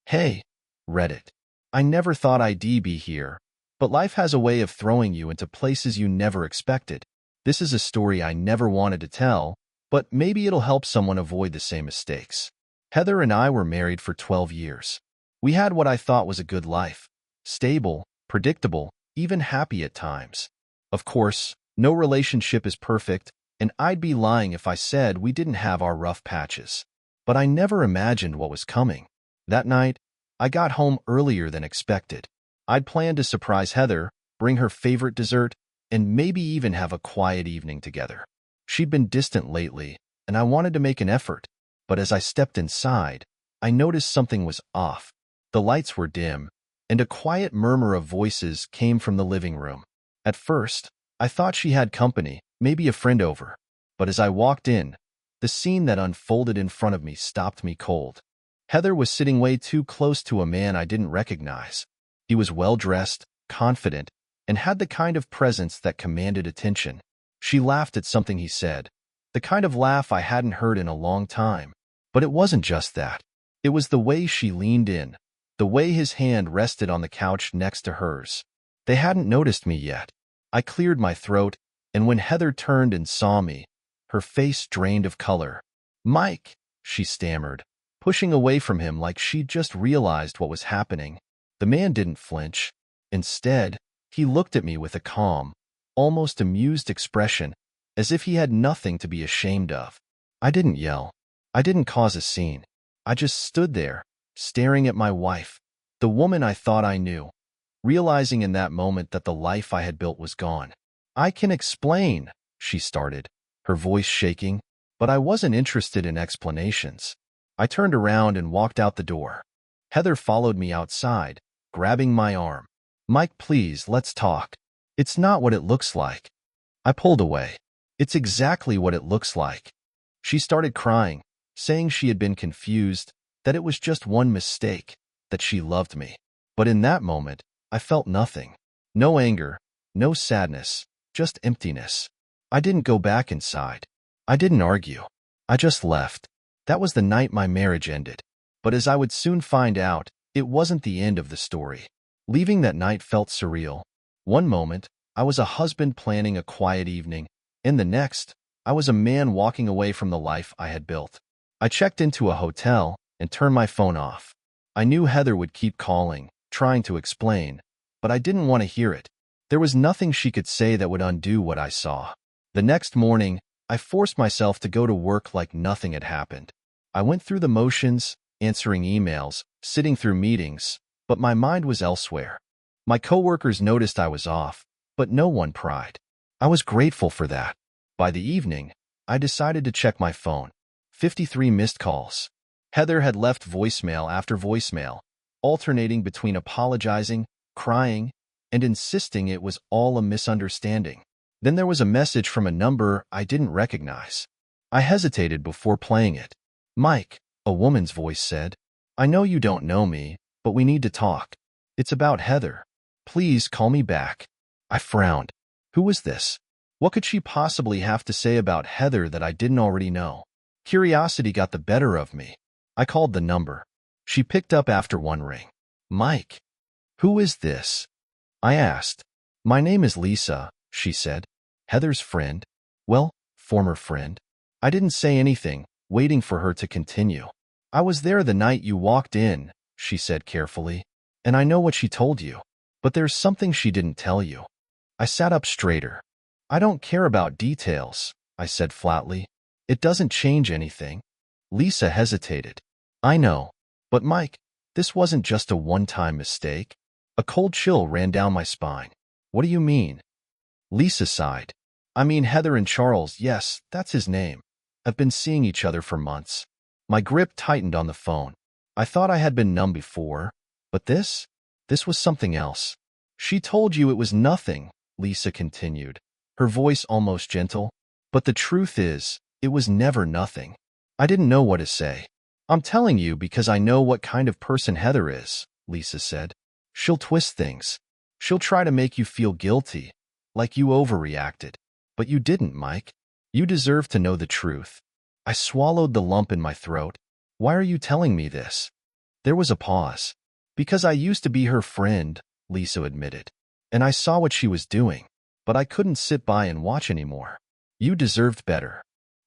Hey, Reddit. I never thought I'd be here, but life has a way of throwing you into places you never expected. This is a story I never wanted to tell, but maybe it'll help someone avoid the same mistakes. Heather and I were married for 12 years. We had what I thought was a good life. Stable, predictable, even happy at times. Of course, no relationship is perfect, and I'd be lying if I said we didn't have our rough patches. But I never imagined what was coming. That night, I got home earlier than expected. I'd planned to surprise Heather, bring her favorite dessert, and maybe even have a quiet evening together. She'd been distant lately, and I wanted to make an effort. But as I stepped inside, I noticed something was off. The lights were dim, and a quiet murmur of voices came from the living room. At first, I thought she had company, maybe a friend over. But as I walked in, the scene that unfolded in front of me stopped me cold. Heather was sitting way too close to a man I didn't recognize. He was well-dressed, confident, and had the kind of presence that commanded attention. She laughed at something he said, the kind of laugh I hadn't heard in a long time. But it wasn't just that. It was the way she leaned in, the way his hand rested on the couch next to hers. They hadn't noticed me yet. I cleared my throat, and when Heather turned and saw me, her face drained of color. "Mike," she stammered, pushing away from him like she'd just realized what was happening. The man didn't flinch. Instead, he looked at me with a calm, almost amused expression, as if he had nothing to be ashamed of. I didn't yell. I didn't cause a scene. I just stood there, staring at my wife, the woman I thought I knew, realizing in that moment that the life I had built was gone. "I can explain," she started, her voice shaking, but I wasn't interested in explanations. I turned around and walked out the door. Heather followed me outside, grabbing my arm. "Mike, please, let's talk. It's not what it looks like." I pulled away. "It's exactly what it looks like." She started crying, saying she had been confused, that it was just one mistake, that she loved me. But in that moment, I felt nothing. No anger, no sadness, just emptiness. I didn't go back inside. I didn't argue. I just left. That was the night my marriage ended. But as I would soon find out, it wasn't the end of the story. Leaving that night felt surreal. One moment, I was a husband planning a quiet evening. In the next, I was a man walking away from the life I had built. I checked into a hotel and turned my phone off. I knew Heather would keep calling, trying to explain, but I didn't want to hear it. There was nothing she could say that would undo what I saw. The next morning, I forced myself to go to work like nothing had happened. I went through the motions, answering emails, sitting through meetings, but my mind was elsewhere. My coworkers noticed I was off, but no one pried. I was grateful for that. By the evening, I decided to check my phone. 53 missed calls. Heather had left voicemail after voicemail, alternating between apologizing, crying, and insisting it was all a misunderstanding. Then there was a message from a number I didn't recognize. I hesitated before playing it. "Mike," a woman's voice said. "I know you don't know me, but we need to talk. It's about Heather. Please call me back." I frowned. Who was this? What could she possibly have to say about Heather that I didn't already know? Curiosity got the better of me. I called the number. She picked up after one ring. "Mike, who is this?" I asked. "My name is Lisa," she said. "Heather's friend." Well, former friend. I didn't say anything, waiting for her to continue. "I was there the night you walked in," she said carefully, "and I know what she told you. But there's something she didn't tell you." I sat up straighter. "I don't care about details," I said flatly. "It doesn't change anything." Lisa hesitated. "I know. But Mike, this wasn't just a one-time mistake." A cold chill ran down my spine. "What do you mean?" Lisa sighed. "I mean Heather and Charles, yes, that's his name. Have been seeing each other for months." My grip tightened on the phone. I thought I had been numb before, but this was something else. "She told you it was nothing," Lisa continued, her voice almost gentle. "But the truth is, it was never nothing." I didn't know what to say. "I'm telling you because I know what kind of person Heather is," Lisa said. "She'll twist things. She'll try to make you feel guilty, like you overreacted. But you didn't, Mike. You deserve to know the truth." I swallowed the lump in my throat. "Why are you telling me this?" There was a pause. Because I used to be her friend, Lisa admitted. And I saw what she was doing, but I couldn't sit by and watch anymore. You deserved better.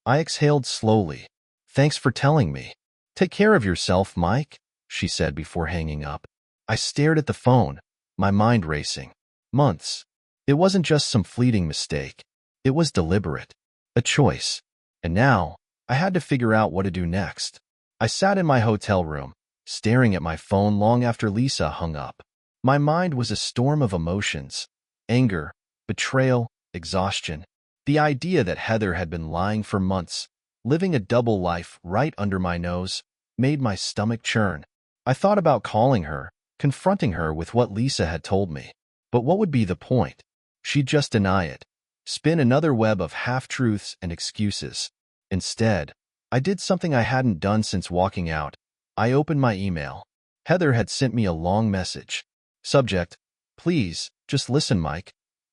I exhaled slowly. Thanks for telling me. Take care of yourself, Mike, she said before hanging up. I stared at the phone, my mind racing. Months. It wasn't just some fleeting mistake. It was deliberate. A choice. And now, I had to figure out what to do next. I sat in my hotel room, staring at my phone long after Lisa hung up. My mind was a storm of emotions. Anger, betrayal, exhaustion. The idea that Heather had been lying for months, living a double life right under my nose, made my stomach churn. I thought about calling her, confronting her with what Lisa had told me. But what would be the point? She'd just deny it, spin another web of half-truths and excuses. Instead, I did something I hadn't done since walking out. I opened my email. Heather had sent me a long message. Subject: Please, just listen, Mike.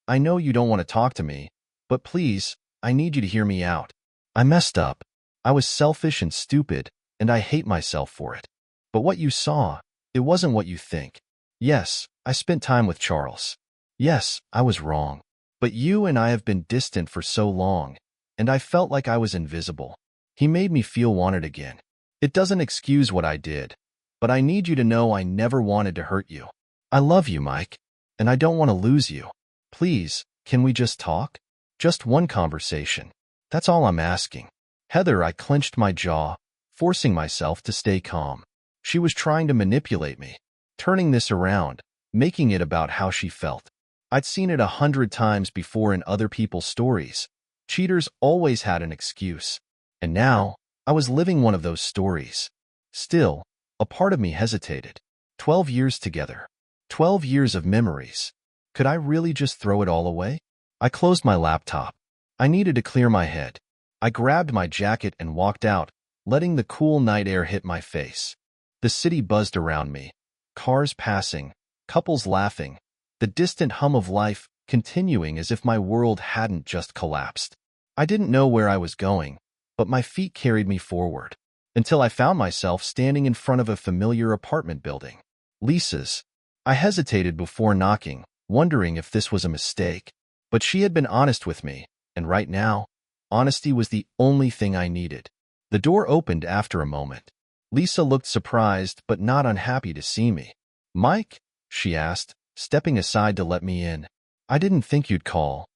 I know you don't want to talk to me, but please, I need you to hear me out. I messed up. I was selfish and stupid, and I hate myself for it. But what you saw, it wasn't what you think. Yes, I spent time with Charles. Yes, I was wrong. But you and I have been distant for so long, and I felt like I was invisible. He made me feel wanted again. It doesn't excuse what I did, but I need you to know I never wanted to hurt you. I love you, Mike, and I don't want to lose you. Please, can we just talk? Just one conversation. That's all I'm asking. Heather, I clenched my jaw, forcing myself to stay calm. She was trying to manipulate me, turning this around, making it about how she felt. I'd seen it 100 times before in other people's stories. Cheaters always had an excuse. And now, I was living one of those stories. Still, a part of me hesitated. 12 years together. 12 years of memories. Could I really just throw it all away? I closed my laptop. I needed to clear my head. I grabbed my jacket and walked out, letting the cool night air hit my face. The city buzzed around me. Cars passing, couples laughing, the distant hum of life continuing as if my world hadn't just collapsed. I didn't know where I was going, but my feet carried me forward, until I found myself standing in front of a familiar apartment building. Lisa's. I hesitated before knocking, wondering if this was a mistake. But she had been honest with me, and right now, honesty was the only thing I needed. The door opened after a moment. Lisa looked surprised but not unhappy to see me. Mike? She asked, stepping aside to let me in. I didn't think you'd call.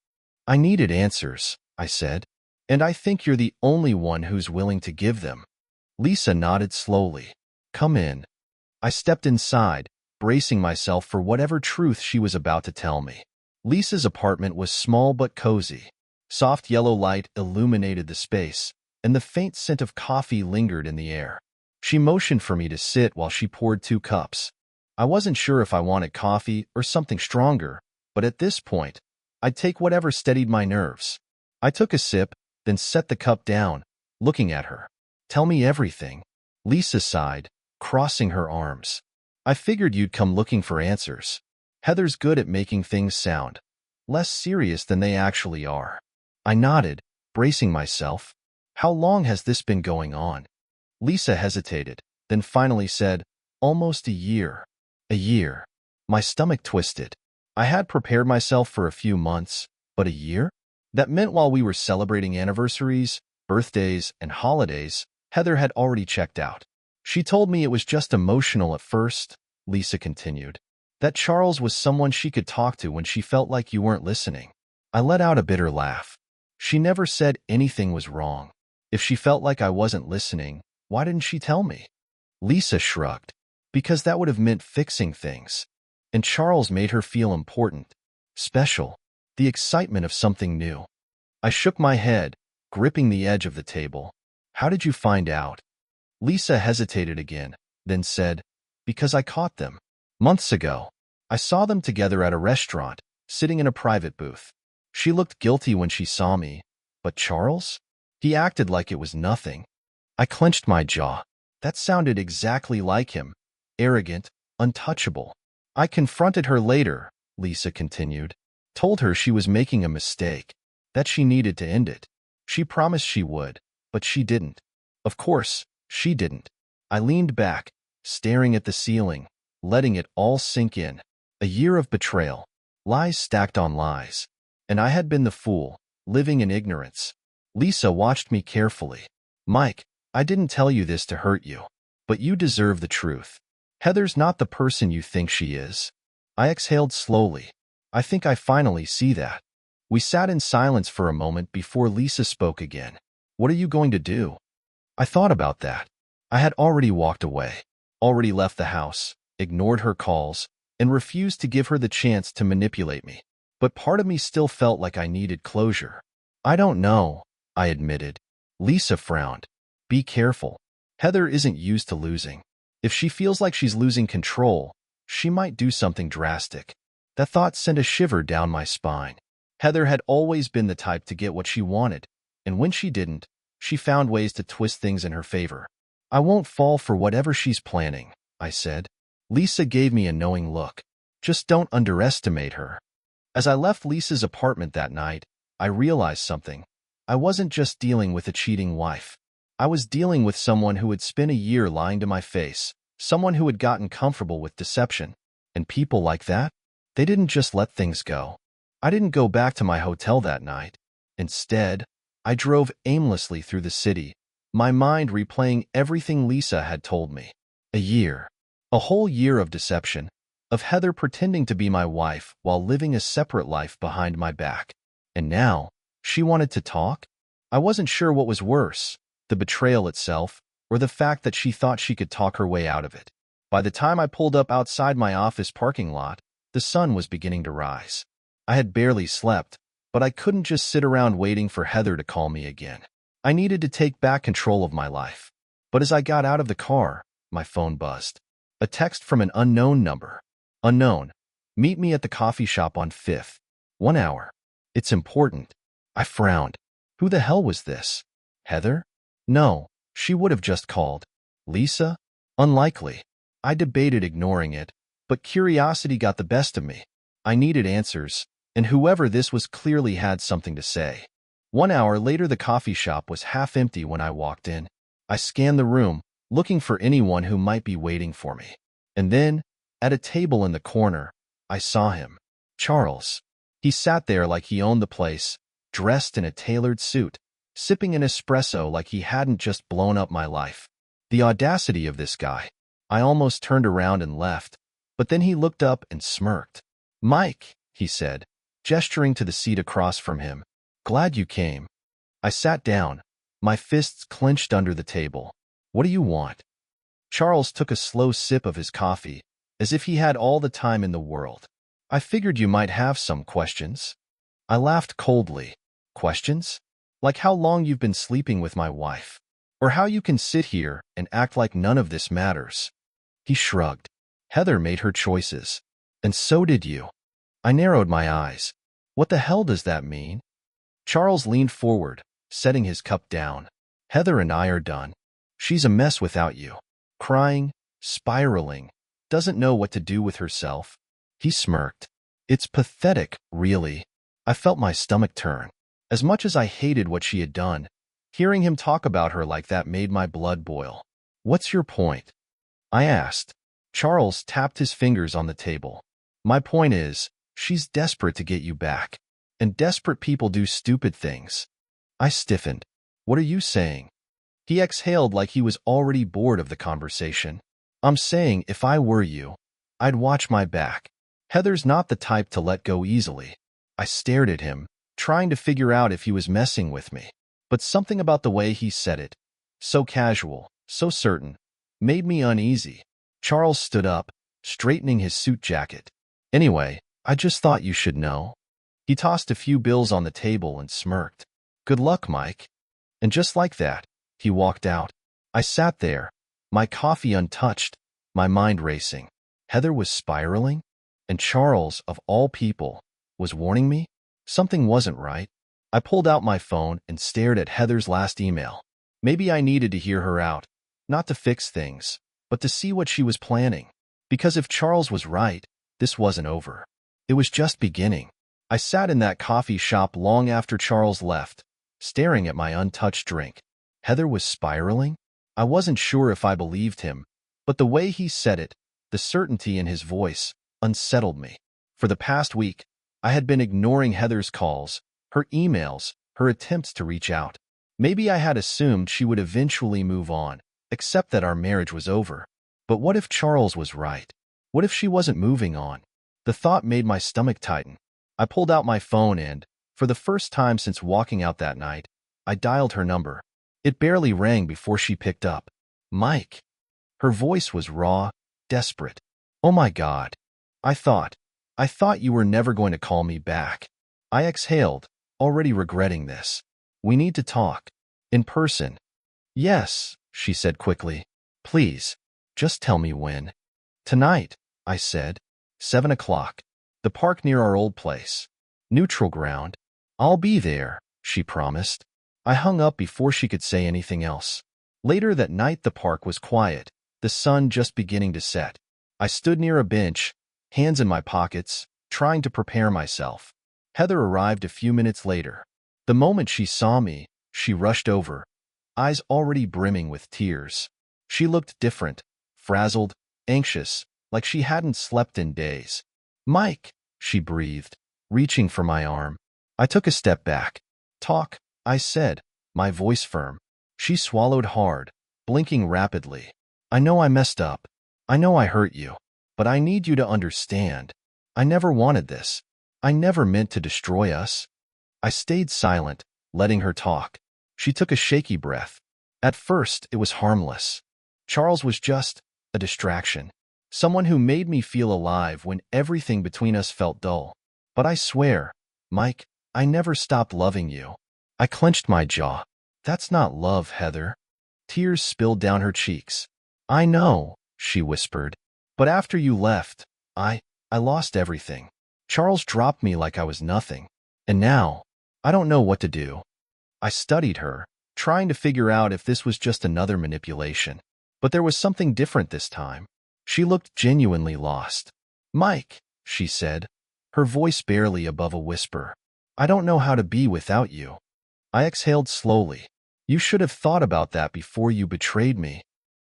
I needed answers, I said. And I think you're the only one who's willing to give them. Lisa nodded slowly. Come in. I stepped inside, bracing myself for whatever truth she was about to tell me. Lisa's apartment was small but cozy. Soft yellow light illuminated the space, and the faint scent of coffee lingered in the air. She motioned for me to sit while she poured 2 cups. I wasn't sure if I wanted coffee or something stronger, but at this point, I'd take whatever steadied my nerves. I took a sip, then set the cup down, looking at her. Tell me everything. Lisa sighed, crossing her arms. I figured you'd come looking for answers. Heather's good at making things sound less serious than they actually are. I nodded, bracing myself. How long has this been going on? Lisa hesitated, then finally said, almost a year. A year. My stomach twisted. I had prepared myself for a few months, but a year? That meant while we were celebrating anniversaries, birthdays, and holidays, Heather had already checked out. She told me it was just emotional at first, Lisa continued. That Charles was someone she could talk to when she felt like you weren't listening. I let out a bitter laugh. She never said anything was wrong. If she felt like I wasn't listening, why didn't she tell me? Lisa shrugged. Because that would have meant fixing things. And Charles made her feel important, special, the excitement of something new. I shook my head, gripping the edge of the table. How did you find out? Lisa hesitated again, then said, because I caught them. Months ago. I saw them together at a restaurant, sitting in a private booth. She looked guilty when she saw me, but Charles? He acted like it was nothing. I clenched my jaw. That sounded exactly like him. Arrogant, untouchable. I confronted her later, Lisa continued. Told her she was making a mistake, that she needed to end it. She promised she would, but she didn't. Of course, she didn't. I leaned back, staring at the ceiling, letting it all sink in. A year of betrayal, lies stacked on lies. And I had been the fool, living in ignorance. Lisa watched me carefully. Mike, I didn't tell you this to hurt you, but you deserve the truth. Heather's not the person you think she is. I exhaled slowly. I think I finally see that. We sat in silence for a moment before Lisa spoke again. What are you going to do? I thought about that. I had already walked away, already left the house, ignored her calls, and refused to give her the chance to manipulate me. But part of me still felt like I needed closure. I don't know, I admitted. Lisa frowned. Be careful. Heather isn't used to losing. If she feels like she's losing control, she might do something drastic. That thought sent a shiver down my spine. Heather had always been the type to get what she wanted, and when she didn't, she found ways to twist things in her favor. I won't fall for whatever she's planning, I said. Lisa gave me a knowing look. Just don't underestimate her. As I left Lisa's apartment that night, I realized something. I wasn't just dealing with a cheating wife. I was dealing with someone who had spent a year lying to my face, someone who had gotten comfortable with deception. And people like that, they didn't just let things go. I didn't go back to my hotel that night. Instead, I drove aimlessly through the city, my mind replaying everything Lisa had told me. A year. A whole year of deception, of Heather pretending to be my wife while living a separate life behind my back. And now, she wanted to talk? I wasn't sure what was worse, the betrayal itself, or the fact that she thought she could talk her way out of it. By the time I pulled up outside my office parking lot, the sun was beginning to rise. I had barely slept, but I couldn't just sit around waiting for Heather to call me again. I needed to take back control of my life. But as I got out of the car, my phone buzzed. A text from an unknown number. Unknown. Meet me at the coffee shop on 5th. 1 hour. It's important. I frowned. Who the hell was this? Heather? No, she would have just called. Lisa? Unlikely. I debated ignoring it, but curiosity got the best of me. I needed answers, and whoever this was clearly had something to say. 1 hour later, the coffee shop was half empty when I walked in. I scanned the room, looking for anyone who might be waiting for me. And then, at a table in the corner, I saw him. Charles. He sat there like he owned the place, dressed in a tailored suit, sipping an espresso like he hadn't just blown up my life. The audacity of this guy. I almost turned around and left, but then he looked up and smirked. Mike, he said, gesturing to the seat across from him. Glad you came. I sat down, my fists clenched under the table. What do you want? Charles took a slow sip of his coffee, as if he had all the time in the world. I figured you might have some questions. I laughed coldly. Questions? Like how long you've been sleeping with my wife, or how you can sit here and act like none of this matters. He shrugged. Heather made her choices, and so did you. I narrowed my eyes. What the hell does that mean? Charles leaned forward, setting his cup down. Heather and I are done. She's a mess without you. Crying, spiraling, doesn't know what to do with herself. He smirked. It's pathetic, really. I felt my stomach turn. As much as I hated what she had done, hearing him talk about her like that made my blood boil. What's your point? I asked. Charles tapped his fingers on the table. My point is, she's desperate to get you back. And desperate people do stupid things. I stiffened. What are you saying? He exhaled like he was already bored of the conversation. I'm saying if I were you, I'd watch my back. Heather's not the type to let go easily. I stared at him, trying to figure out if he was messing with me. But something about the way he said it, so casual, so certain, made me uneasy. Charles stood up, straightening his suit jacket. Anyway, I just thought you should know. He tossed a few bills on the table and smirked. Good luck, Mike. And just like that, he walked out. I sat there, my coffee untouched, my mind racing. Heather was spiraling, and Charles, of all people, was warning me? Something wasn't right. I pulled out my phone and stared at Heather's last email. Maybe I needed to hear her out, not to fix things, but to see what she was planning. Because if Charles was right, this wasn't over. It was just beginning. I sat in that coffee shop long after Charles left, staring at my untouched drink. Heather was spiraling? I wasn't sure if I believed him, But the way he said it, the certainty in his voice, unsettled me. For the past week, I had been ignoring Heather's calls, her emails, her attempts to reach out. Maybe I had assumed she would eventually move on, accept that our marriage was over. But what if Charles was right? What if she wasn't moving on? The thought made my stomach tighten. I pulled out my phone and, for the first time since walking out that night, I dialed her number. It barely rang before she picked up. Mike. Her voice was raw, desperate. Oh my God. I thought you were never going to call me back. I exhaled, already regretting this. We need to talk. In person. Yes, she said quickly. Please, just tell me when. Tonight, I said. 7 o'clock. The park near our old place. Neutral ground. I'll be there, she promised. I hung up before she could say anything else. Later that night the park was quiet, the sun just beginning to set. I stood near a bench, hands in my pockets, trying to prepare myself. Heather arrived a few minutes later. The moment she saw me, she rushed over, eyes already brimming with tears. She looked different, frazzled, anxious, like she hadn't slept in days. Mike, she breathed, reaching for my arm. I took a step back. Talk, I said, my voice firm. She swallowed hard, blinking rapidly. I know I messed up. I know I hurt you. But I need you to understand. I never wanted this. I never meant to destroy us. I stayed silent, letting her talk. She took a shaky breath. At first, it was harmless. Charles was just a distraction. Someone who made me feel alive when everything between us felt dull. But I swear, Mike, I never stopped loving you. I clenched my jaw. That's not love, Heather. Tears spilled down her cheeks. I know, she whispered. But after you left, I lost everything. Charles dropped me like I was nothing. And now, I don't know what to do. I studied her, trying to figure out if this was just another manipulation. But there was something different this time. She looked genuinely lost. Mike, she said, her voice barely above a whisper. I don't know how to be without you. I exhaled slowly. You should have thought about that before you betrayed me.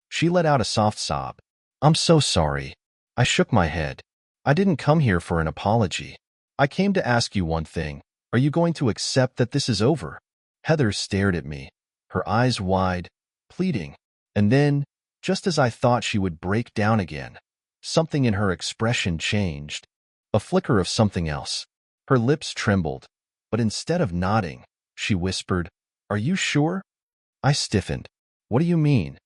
She let out a soft sob. I'm so sorry. I shook my head. I didn't come here for an apology. I came to ask you one thing. Are you going to accept that this is over? Heather stared at me, her eyes wide, pleading. And then, just as I thought she would break down again, something in her expression changed. A flicker of something else. Her lips trembled, but instead of nodding, she whispered, Are you sure? I stiffened. What do you mean?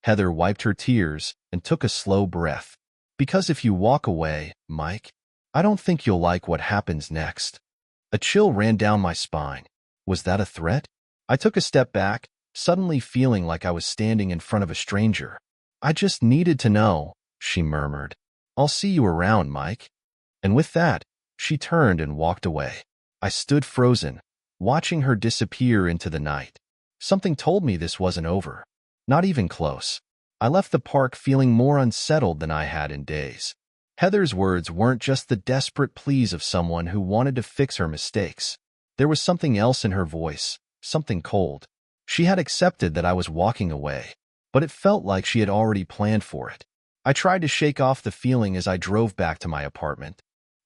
Heather wiped her tears and took a slow breath. Because if you walk away, Mike, I don't think you'll like what happens next. A chill ran down my spine. Was that a threat? I took a step back, suddenly feeling like I was standing in front of a stranger. I just needed to know, she murmured. I'll see you around, Mike. And with that, she turned and walked away. I stood frozen, watching her disappear into the night. Something told me this wasn't over. Not even close. I left the park feeling more unsettled than I had in days. Heather's words weren't just the desperate pleas of someone who wanted to fix her mistakes. There was something else in her voice, something cold. She had accepted that I was walking away, but it felt like she had already planned for it. I tried to shake off the feeling as I drove back to my apartment.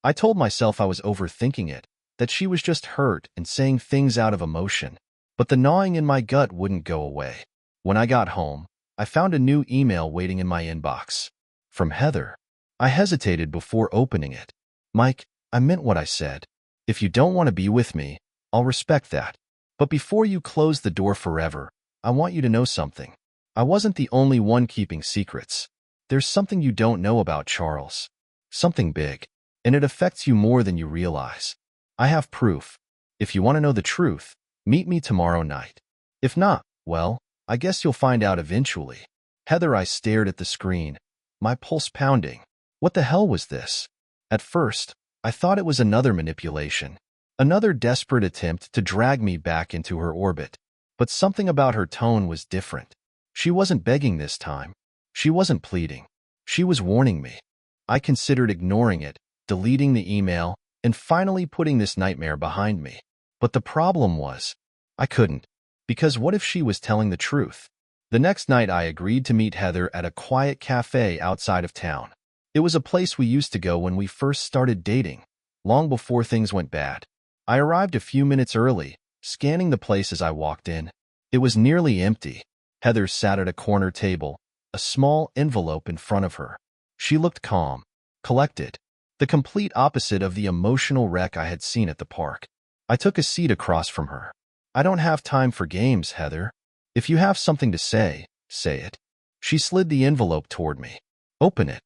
I told myself I was overthinking it, that she was just hurt and saying things out of emotion. But the gnawing in my gut wouldn't go away. When I got home, I found a new email waiting in my inbox. From Heather. I hesitated before opening it. Mike, I meant what I said. If you don't want to be with me, I'll respect that. But before you close the door forever, I want you to know something. I wasn't the only one keeping secrets. There's something you don't know about Charles. Something big. And it affects you more than you realize. I have proof. If you want to know the truth, meet me tomorrow night. If not, well, I guess you'll find out eventually. Heather, I stared at the screen, my pulse pounding. What the hell was this? At first, I thought it was another manipulation, another desperate attempt to drag me back into her orbit. But something about her tone was different. She wasn't begging this time. She wasn't pleading. She was warning me. I considered ignoring it, deleting the email, and finally putting this nightmare behind me. But the problem was, I couldn't. Because what if she was telling the truth? The next night, I agreed to meet Heather at a quiet cafe outside of town. It was a place we used to go when we first started dating, long before things went bad. I arrived a few minutes early, scanning the place as I walked in. It was nearly empty. Heather sat at a corner table, a small envelope in front of her. She looked calm, collected, the complete opposite of the emotional wreck I had seen at the park. I took a seat across from her. "I don't have time for games, Heather. If you have something to say, say it." She slid the envelope toward me. "Open it."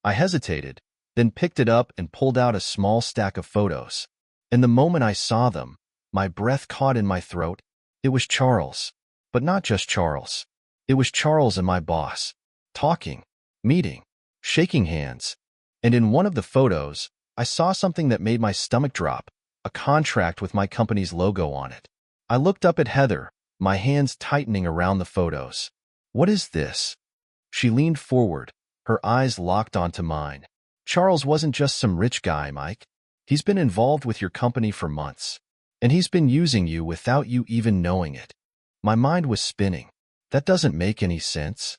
I hesitated, then picked it up and pulled out a small stack of photos. And the moment I saw them, my breath caught in my throat. It was Charles. But not just Charles. It was Charles and my boss. Talking, meeting, shaking hands. And in one of the photos, I saw something that made my stomach drop, a contract with my company's logo on it. I looked up at Heather, my hands tightening around the photos. "What is this?" She leaned forward, her eyes locked onto mine. "Charles wasn't just some rich guy, Mike. He's been involved with your company for months. And he's been using you without you even knowing it." My mind was spinning. That doesn't make any sense.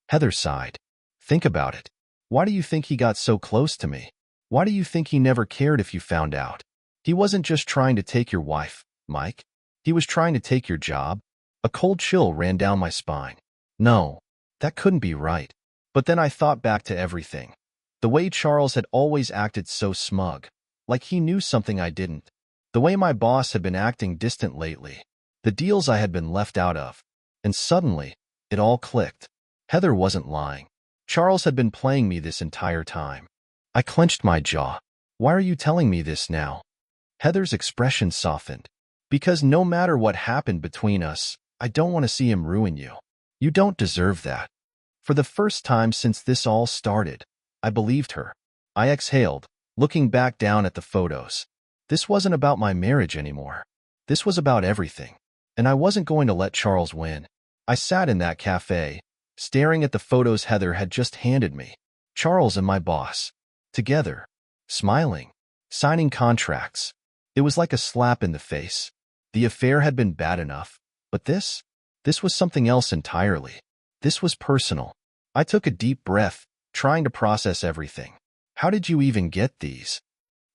Heather sighed. "Think about it. Why do you think he got so close to me? Why do you think he never cared if you found out? He wasn't just trying to take your wife, Mike. He was trying to take your job." A cold chill ran down my spine. No, that couldn't be right. But then I thought back to everything. The way Charles had always acted so smug, like he knew something I didn't. The way my boss had been acting distant lately. The deals I had been left out of. And suddenly, it all clicked. Heather wasn't lying. Charles had been playing me this entire time. I clenched my jaw. "Why are you telling me this now?" Heather's expression softened. "Because no matter what happened between us, I don't want to see him ruin you. You don't deserve that." For the first time since this all started, I believed her. I exhaled, looking back down at the photos. This wasn't about my marriage anymore. This was about everything. And I wasn't going to let Charles win. I sat in that cafe, staring at the photos Heather had just handed me. Charles and my boss. Together. Smiling. Signing contracts. It was like a slap in the face. The affair had been bad enough. But this was something else entirely. This was personal. I took a deep breath, trying to process everything. "How did you even get these?"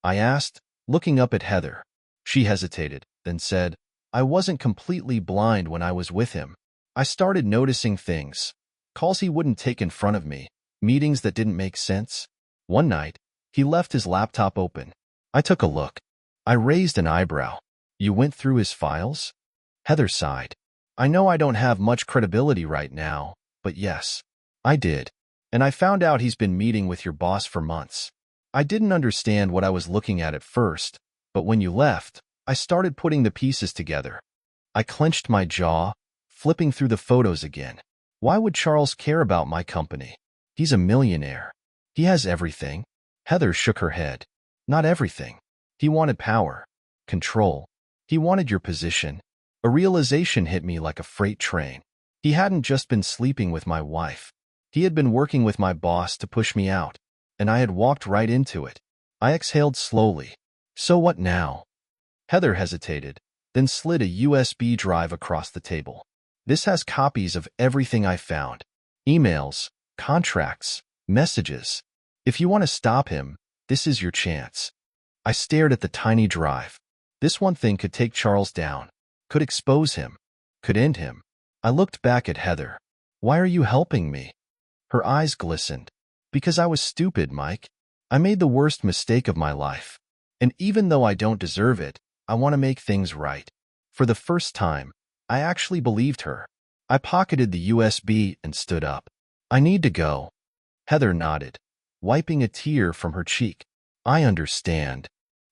I asked, looking up at Heather. She hesitated, then said, "I wasn't completely blind when I was with him. I started noticing things. Calls he wouldn't take in front of me, meetings that didn't make sense. One night, he left his laptop open. I took a look. I raised an eyebrow. You went through his files?" Heather sighed. "I know I don't have much credibility right now, but yes, I did. And I found out he's been meeting with your boss for months. I didn't understand what I was looking at first, but when you left, I started putting the pieces together." I clenched my jaw, flipping through the photos again. Why would Charles care about my company? He's a millionaire. He has everything. Heather shook her head. "Not everything. He wanted power, control. He wanted your position." A realization hit me like a freight train. He hadn't just been sleeping with my wife. He had been working with my boss to push me out, and I had walked right into it. I exhaled slowly. "So what now?" Heather hesitated, then slid a USB drive across the table. "This has copies of everything I found. Emails, contracts, messages. If you want to stop him, this is your chance." I stared at the tiny drive. This one thing could take Charles down, could expose him, could end him. I looked back at Heather. "Why are you helping me?" Her eyes glistened. "Because I was stupid, Mike. I made the worst mistake of my life. And even though I don't deserve it, I want to make things right." For the first time, I actually believed her. I pocketed the USB and stood up. "I need to go." Heather nodded, wiping a tear from her cheek. "I understand."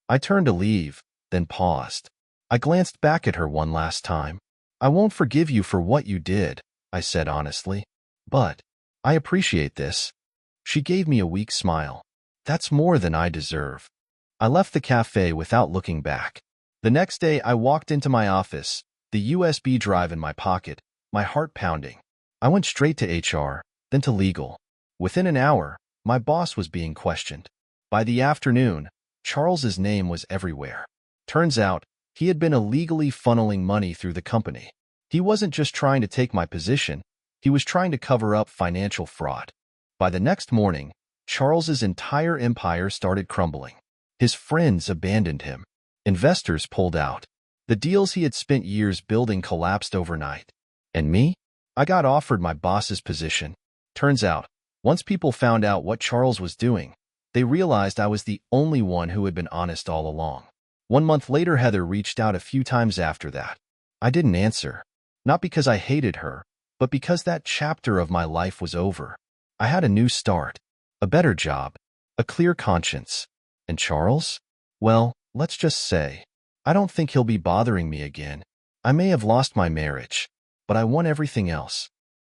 I turned to leave, then paused. I glanced back at her one last time. "I won't forgive you for what you did," I said honestly. "But I appreciate this." She gave me a weak smile. "That's more than I deserve." I left the cafe without looking back. The next day, I walked into my office, the USB drive in my pocket, my heart pounding. I went straight to HR, then to legal. Within an hour, my boss was being questioned. By the afternoon, Charles's name was everywhere. Turns out, he had been illegally funneling money through the company. He wasn't just trying to take my position, He was trying to cover up financial fraud. By the next morning, Charles's entire empire started crumbling. His friends abandoned him. Investors pulled out. The deals he had spent years building collapsed overnight. And me? I got offered my boss's position. Turns out, once people found out what Charles was doing, they realized I was the only one who had been honest all along. 1 month later, Heather reached out a few times after that. I didn't answer. Not because I hated her, but because that chapter of my life was over. I had a new start, a better job, a clear conscience. And Charles? Well, let's just say, I don't think he'll be bothering me again. I may have lost my marriage, but I won everything else.